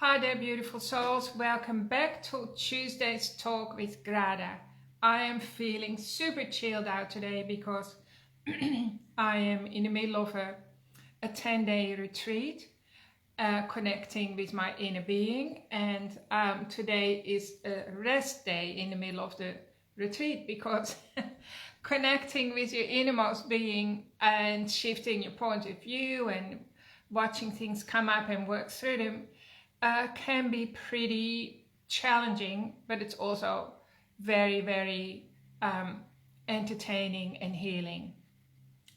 Hi there, beautiful souls. Welcome back to Tuesday's talk with Grada. I am feeling super chilled out today because I am in the middle of a 10-day retreat, connecting with my inner being. And today is a rest day in the middle of the retreat because connecting with your innermost being and shifting your point of view and watching things come up and work through them can be pretty challenging, but it's also very, very entertaining and healing.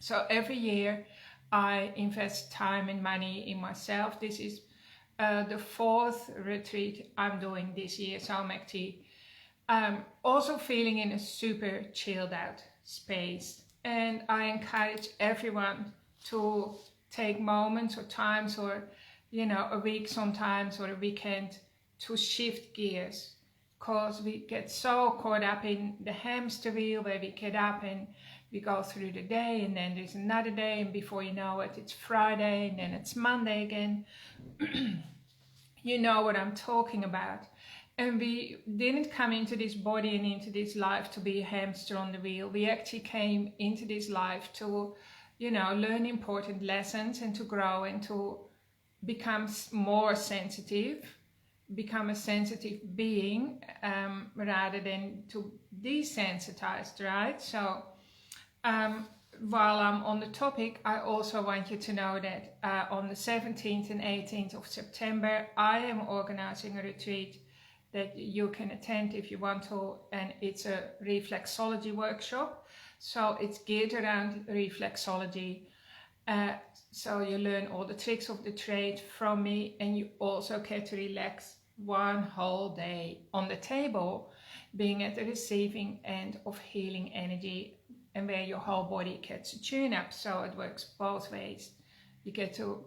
So every year I invest time and money in myself. This is the fourth retreat I'm doing this year, so I'm actually also feeling in a super chilled out space. And I encourage everyone to take moments or times or a week sometimes or a weekend to shift gears, because we get so caught up in the hamster wheel where we get up and we go through the day, and then there's another day, and before you know it, it's Friday, and then it's Monday again. You know what I'm talking about. And we didn't come into this body and into this life to be a hamster on the wheel. We actually came into this life to, learn important lessons and to grow and to become more sensitive, become a sensitive being, rather than to desensitized, right? So while I'm on the topic, I also want you to know that on the 17th and 18th of September, I am organizing a retreat that you can attend if you want to, and it's a reflexology workshop. So it's geared around reflexology. So you learn all the tricks of the trade from me, and you also get to relax one whole day on the table, being at the receiving end of healing energy, and where your whole body gets a tune up. So it works both ways. You get to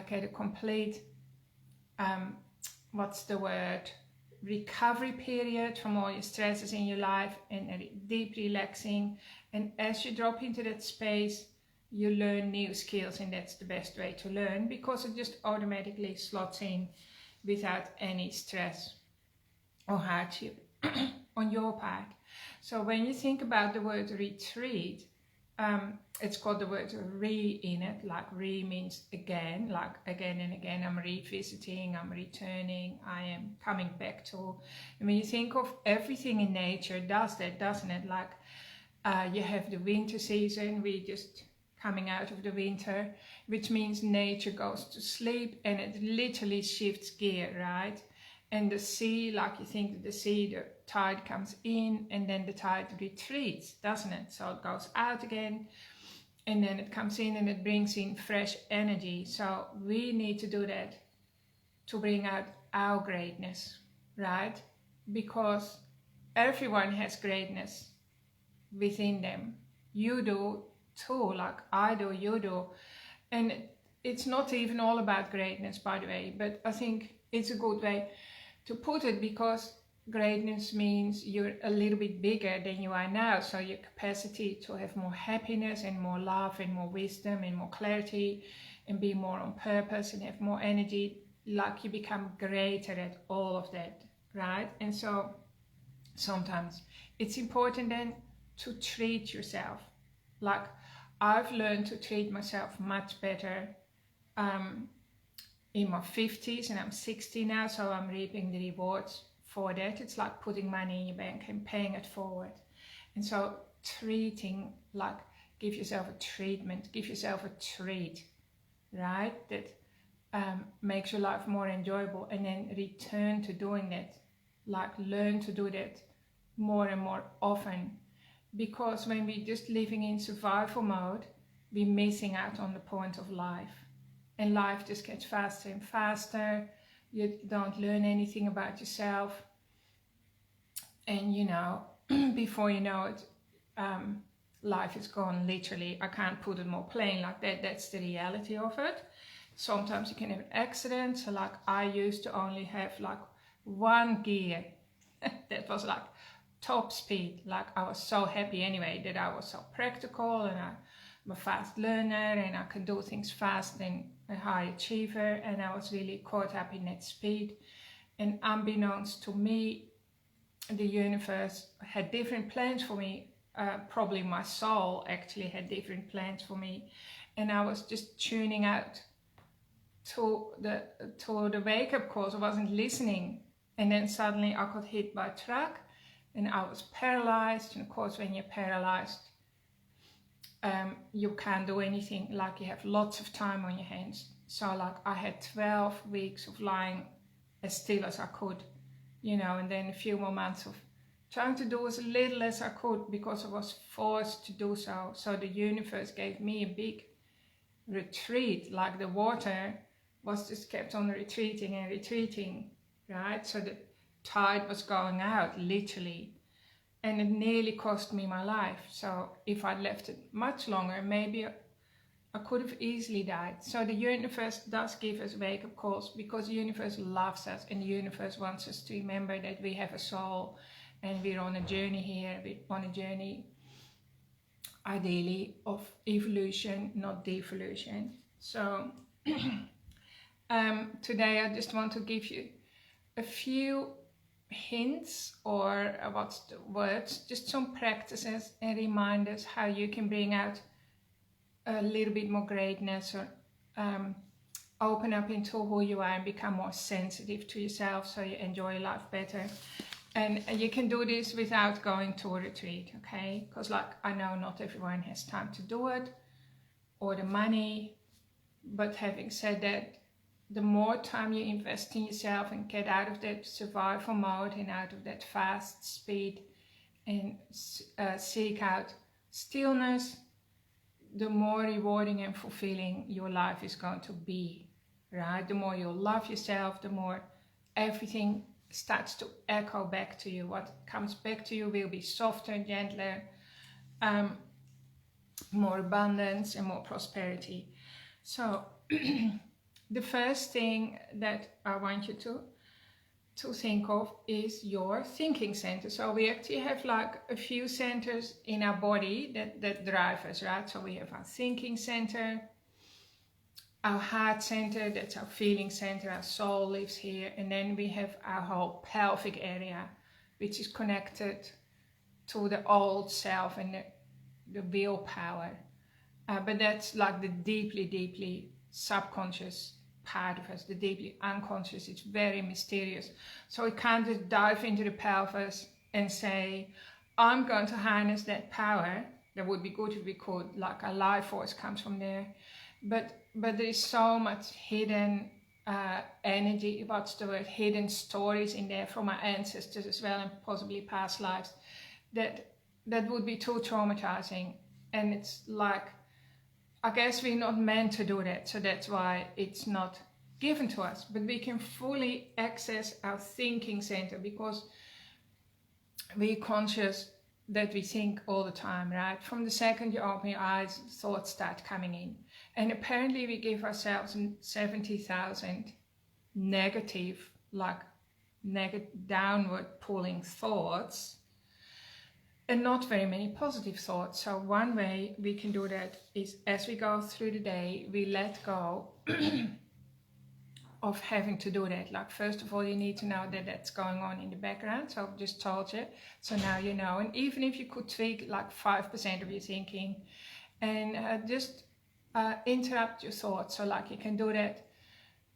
get a complete, recovery period from all your stresses in your life, and a deep relaxing. And as you drop into that space, you learn new skills, and that's the best way to learn, because it just automatically slots in without any stress or hardship on your part. So when you think about the word retreat, it's got the word re in it, like re means again, like again and again. I'm revisiting, I'm returning, I am coming back to. I mean, you think of everything in nature does that, doesn't it? Like you have the winter season, we just coming out of the winter, which means nature goes to sleep and it literally shifts gear, right? And the sea, like you think that the sea, the tide comes in and then the tide retreats, doesn't it? So it goes out again and then it comes in and it brings in fresh energy. So we need to do that to bring out our greatness, right? Because everyone has greatness within them. You do too, like I do, you do. And it's not even all about greatness, by the way, but I think it's a good way to put it, because greatness means you're a little bit bigger than you are now. So your capacity to have more happiness and more love and more wisdom and more clarity and be more on purpose and have more energy, like you become greater at all of that, right? And so sometimes it's important then to treat yourself. Like I've learned to treat myself much better in my 50s, and I'm 60 now, so I'm reaping the rewards for that. It's like putting money in your bank and paying it forward. And so treating, like give yourself a treatment, give yourself a treat, right? That makes your life more enjoyable, and then return to doing that, like learn to do that more and more often. Because when we're just living in survival mode, we're missing out on the point of life. And life just gets faster and faster. You don't learn anything about yourself. And before you know it, life is gone, literally. I can't put it more plain like that. That's the reality of it. Sometimes you can have an accident. So like I used to only have like one gear. That was like top speed. Like I was so happy anyway that I was so practical, and I'm a fast learner and I can do things fast, and a high achiever, and I was really caught up in that speed. And unbeknownst to me, the universe had different plans for me. Probably my soul actually had different plans for me, and I was just tuning out to the wake-up calls. I wasn't listening, and then suddenly I got hit by a truck, and I was paralyzed. And of course, when you're paralyzed, you can't do anything. Like, you have lots of time on your hands. So like, I had 12 weeks of lying as still as I could, you know, and then a few more months of trying to do as little as I could because I was forced to do so. So the universe gave me a big retreat, like the water was just kept on retreating and retreating, right? So the tide was going out, literally, and it nearly cost me my life. So if I'd left it much longer, maybe I could have easily died. So the universe does give us wake-up calls because the universe loves us, and the universe wants us to remember that we have a soul and we're on a journey here. We're on a journey, ideally, of evolution, not devolution. So today I just want to give you a few hints, or what's the words, just some practices and reminders how you can bring out a little bit more greatness, or open up into who you are and become more sensitive to yourself so you enjoy life better. And you can do this without going to a retreat, okay? Because like, I know not everyone has time to do it or the money, but having said that, the more time you invest in yourself and get out of that survival mode and out of that fast speed and seek out stillness, the more rewarding and fulfilling your life is going to be, right? The more you love yourself, the more everything starts to echo back to you. What comes back to you will be softer, gentler, more abundance and more prosperity. So the first thing that I want you to think of is your thinking center. So we actually have like a few centers in our body that drive us, right? So we have our thinking center, our heart center, that's our feeling center, our soul lives here. And then we have our whole pelvic area, which is connected to the old self and the willpower. But that's like the deeply, deeply subconscious part of us, the deeply unconscious. It's very mysterious. So we can't just dive into the pelvis and say, I'm going to harness that power. That would be good if we could, like our life force comes from there. But there is so much hidden energy, what's the word, hidden stories in there from our ancestors as well, and possibly past lives, that would be too traumatizing. And it's like, I guess we're not meant to do that, so that's why it's not given to us. But we can fully access our thinking center because we're conscious that we think all the time, right? From the second you open your eyes, thoughts start coming in. And apparently we give ourselves 70,000 negative, like downward pulling thoughts, and not very many positive thoughts. So one way we can do that is, as we go through the day, we let go of having to do that. Like, first of all, you need to know that that's going on in the background. So I've just told you, so now you know. And even if you could tweak like 5% of your thinking and just interrupt your thoughts. So like, you can do that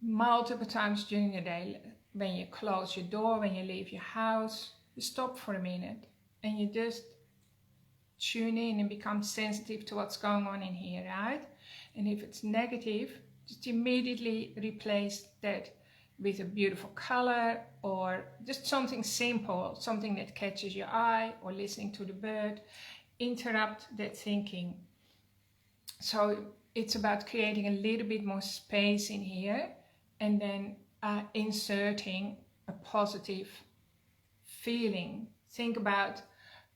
multiple times during the day. When you close your door, when you leave your house, you stop for a minute and you just tune in and become sensitive to what's going on in here, right? And if it's negative, just immediately replace that with a beautiful color, or just something simple, something that catches your eye, or listening to the bird. Interrupt that thinking. So it's about creating a little bit more space in here, and then inserting a positive feeling. Think about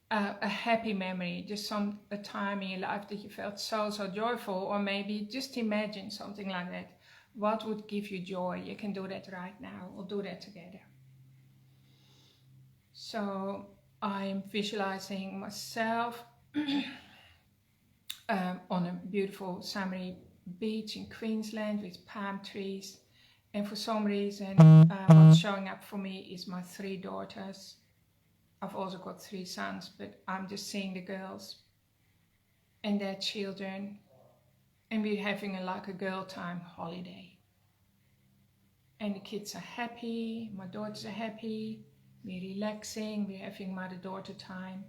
a happy memory, just a time in your life that you felt so joyful, or maybe just imagine something like that. What would give you joy? You can do that right now. We'll do that together. So I'm visualizing myself on a beautiful summery beach in Queensland with palm trees. And for some reason, what's showing up for me is my 3 daughters. I've also got 3 sons, but I'm just seeing the girls and their children. And we're having like a girl time holiday. And the kids are happy, my daughters are happy, we're relaxing, we're having mother-daughter time.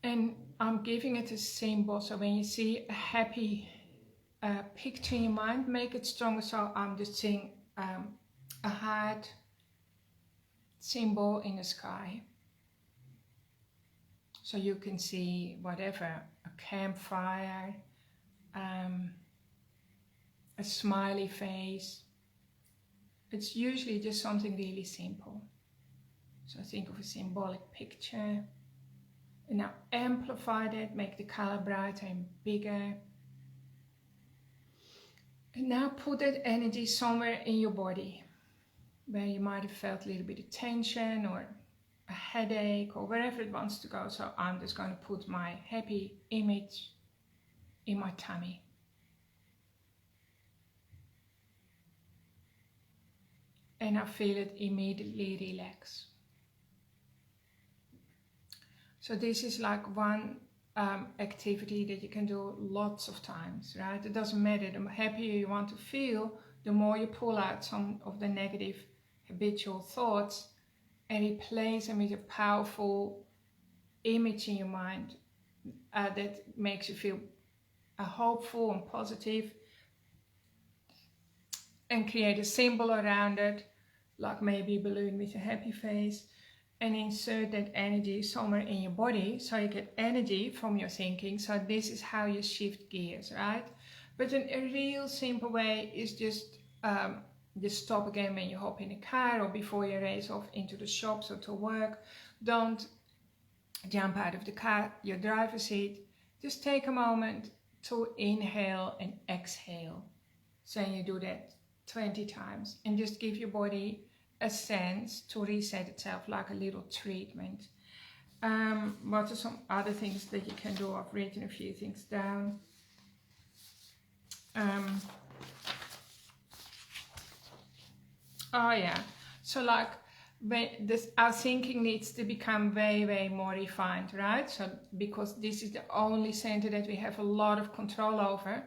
And I'm giving it a symbol, so when you see a happy picture in your mind, make it stronger. So I'm just seeing a heart symbol in the sky. So you can see whatever, a campfire, a smiley face. It's usually just something really simple. So think of a symbolic picture. And now amplify that, make the color brighter and bigger. And now put that energy somewhere in your body where you might have felt a little bit of tension or a headache or wherever it wants to go. So I'm just going to put my happy image in my tummy. And I feel it immediately relax. So this is like one activity that you can do lots of times, right? It doesn't matter, the happier you want to feel, the more you pull out some of the negative habitual thoughts and replace them with a powerful image in your mind that makes you feel hopeful and positive, and create a symbol around it, like maybe a balloon with a happy face, and insert that energy somewhere in your body so you get energy from your thinking. So this is how you shift gears, right? But a real simple way is just stop again when you hop in the car or before you race off into the shops or to work. Don't jump out of the car, your driver's seat. Just take a moment to inhale and exhale. So you do that 20 times and just give your body a sense to reset itself, like a little treatment. What are some other things that you can do? I've written a few things down. Oh yeah, so like our thinking needs to become way more refined, right? So because this is the only center that we have a lot of control over.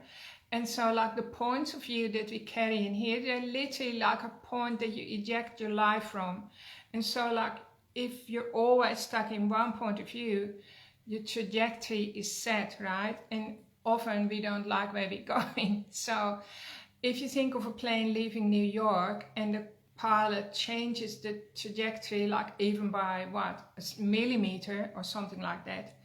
And so like the points of view that we carry in here, they're literally like a point that you eject your life from. And so like if you're always stuck in one point of view, your trajectory is set, right? And often we don't like where we're going. So if you think of a plane leaving New York and the pilot changes the trajectory, like even by what, a millimeter or something like that,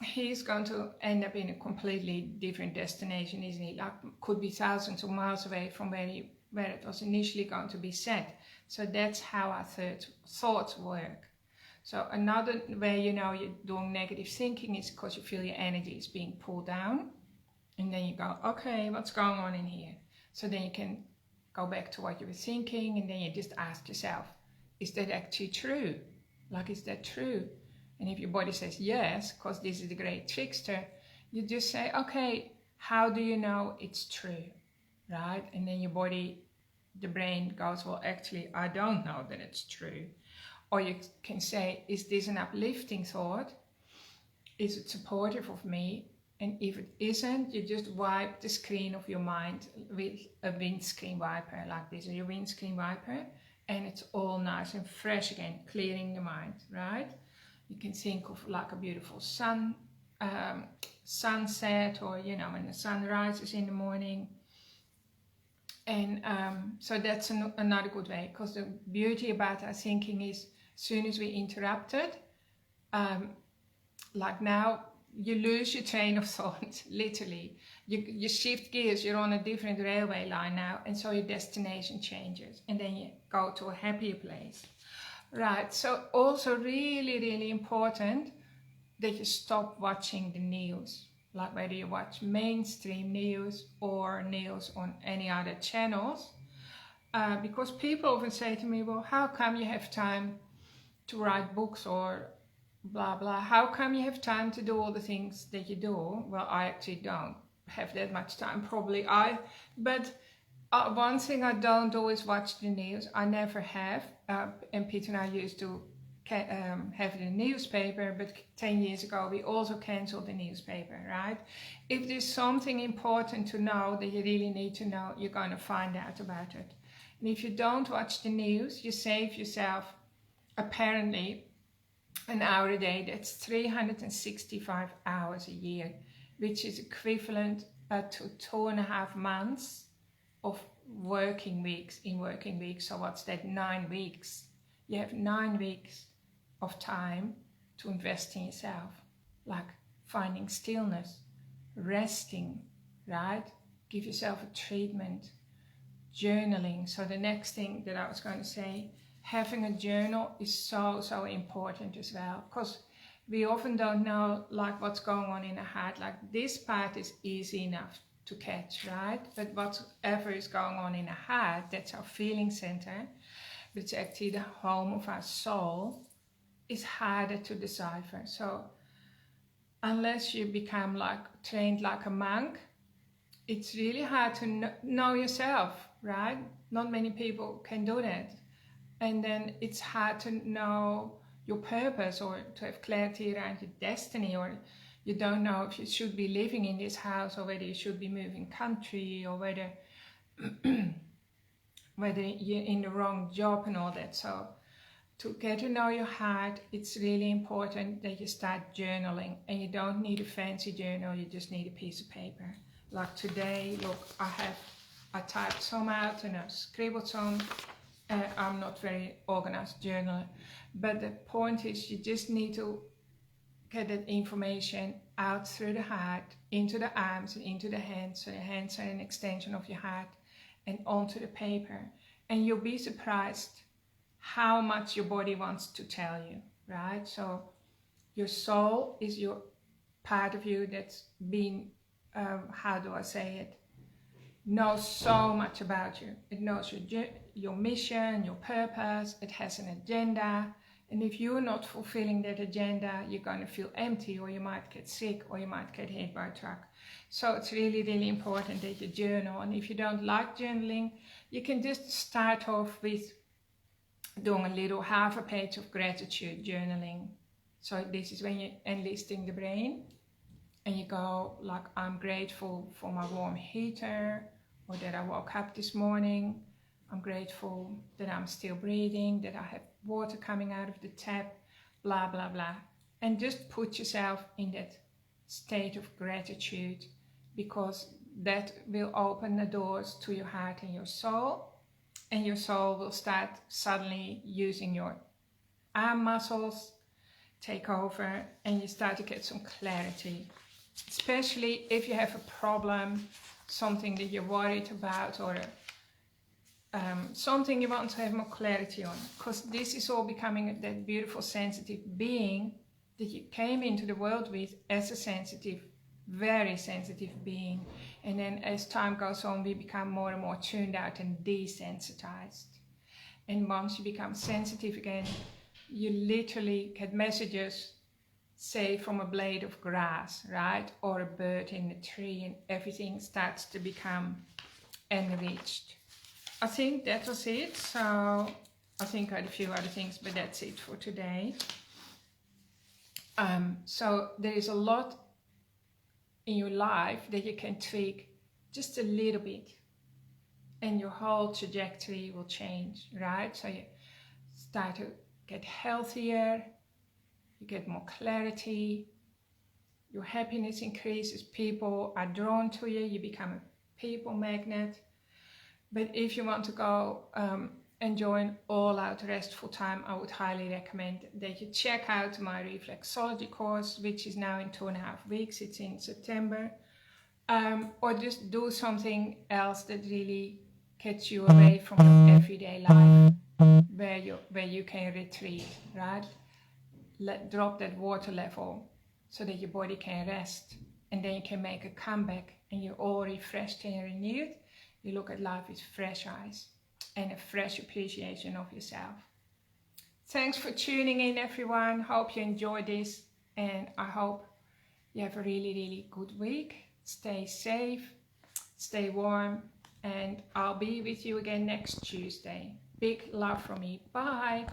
he's going to end up in a completely different destination, isn't he? Like could be thousands of miles away from where it was initially going to be set. So that's how our thoughts work. So another way you know you're doing negative thinking is because you feel your energy is being pulled down, and then you go, okay, what's going on in here? So then you can go back to what you were thinking, and then you just ask yourself, is that actually true? Like, is that true? And if your body says yes, because this is the great trickster, you just say, okay, how do you know it's true, right? And then your body, the brain goes, well, actually, I don't know that it's true. Or you can say, is this an uplifting thought? Is it supportive of me? And if it isn't, you just wipe the screen of your mind with a windscreen wiper, like this, or your windscreen wiper, and it's all nice and fresh again, clearing the mind, right? You can think of like a beautiful sunset, or you know, when the sun rises in the morning. And so that's another good way, because the beauty about our thinking is, as soon as we interrupt it, like now, you lose your train of thought, literally. You shift gears, you're on a different railway line now, and so your destination changes, and then you go to a happier place. Right, so also really important that you stop watching the news, like whether you watch mainstream news or news on any other channels, because people often say to me, well, how come you have time to write books or blah blah. How come you have time to do all the things that you do? Well, I actually don't have that much time, probably. But one thing I don't do is watch the news. I never have. And Peter and I used to have the newspaper, but 10 years ago we also cancelled the newspaper, right? If there's something important to know that you really need to know, you're going to find out about it. And if you don't watch the news, you save yourself apparently an hour a day. That's 365 hours a year, which is equivalent to 2.5 months of working weeks in working weeks. So what's that? 9 weeks. You have 9 weeks of time to invest in yourself, like finding stillness, resting, right? Give yourself a treatment, journaling. So the next thing that I was going to say, having a journal is so important as well, because we often don't know like what's going on in the head. Like this part is easy enough to catch, right? But whatever is going on in the head, that's our feeling center, which is actually the home of our soul, is harder to decipher. So unless you become like trained like a monk, it's really hard to know yourself, right? Not many people can do that. And then it's hard to know your purpose or to have clarity around your destiny, or you don't know if you should be living in this house or whether you should be moving country, or whether you're in the wrong job and all that. So to get to know your heart, it's really important that you start journaling. And you don't need a fancy journal, you just need a piece of paper. Like today, look, I typed some out and I scribbled some. I'm not very organized journaler, but the point is you just need to get that information out through the heart, into the arms and into the hands. So the hands are an extension of your heart, and onto the paper. And you'll be surprised how much your body wants to tell you, right? So your soul is your part of you that's been, how do I say it, knows so much about you. It knows your mission, your purpose. It has an agenda. And if you're not fulfilling that agenda, you're going to feel empty, or you might get sick, or you might get hit by a truck. So it's really important that you journal. And if you don't like journaling, you can just start off with doing a little half a page of gratitude journaling. So this is when you're enlisting the brain, and you go like, I'm grateful for my warm heater, or that I woke up this morning. I'm grateful that I'm still breathing, that I have water coming out of the tap, blah, blah, blah. And just put yourself in that state of gratitude, because that will open the doors to your heart and your soul. And your soul will start suddenly using your arm muscles, take over, and you start to get some clarity. Especially if you have a problem, something that you're worried about, or something you want to have more clarity on. Because this is all becoming that beautiful sensitive being that you came into the world with as a sensitive, very sensitive being. And then as time goes on, we become more and more tuned out and desensitized. And once you become sensitive again, you literally get messages, say from a blade of grass, right? Or a bird in a tree, and everything starts to become enriched. I think that was it. So I think I had a few other things, but that's it for today. So there is a lot in your life that you can tweak just a little bit, and your whole trajectory will change, right? So you start to get healthier, you get more clarity, your happiness increases, people are drawn to you, you become a people magnet. But if you want to go enjoy an all-out restful time, I would highly recommend that you check out my Reflexology course, which is now in 2.5 weeks. It's in September. Or just do something else that really gets you away from your everyday life, where you can retreat, right? Drop that water level so that your body can rest, and then you can make a comeback, and you're all refreshed and renewed. You look at life with fresh eyes and a fresh appreciation of yourself. Thanks for tuning in, everyone. Hope you enjoyed this, and I hope you have a really good week. Stay safe, stay warm, and I'll be with you again next Tuesday. Big love from me. Bye.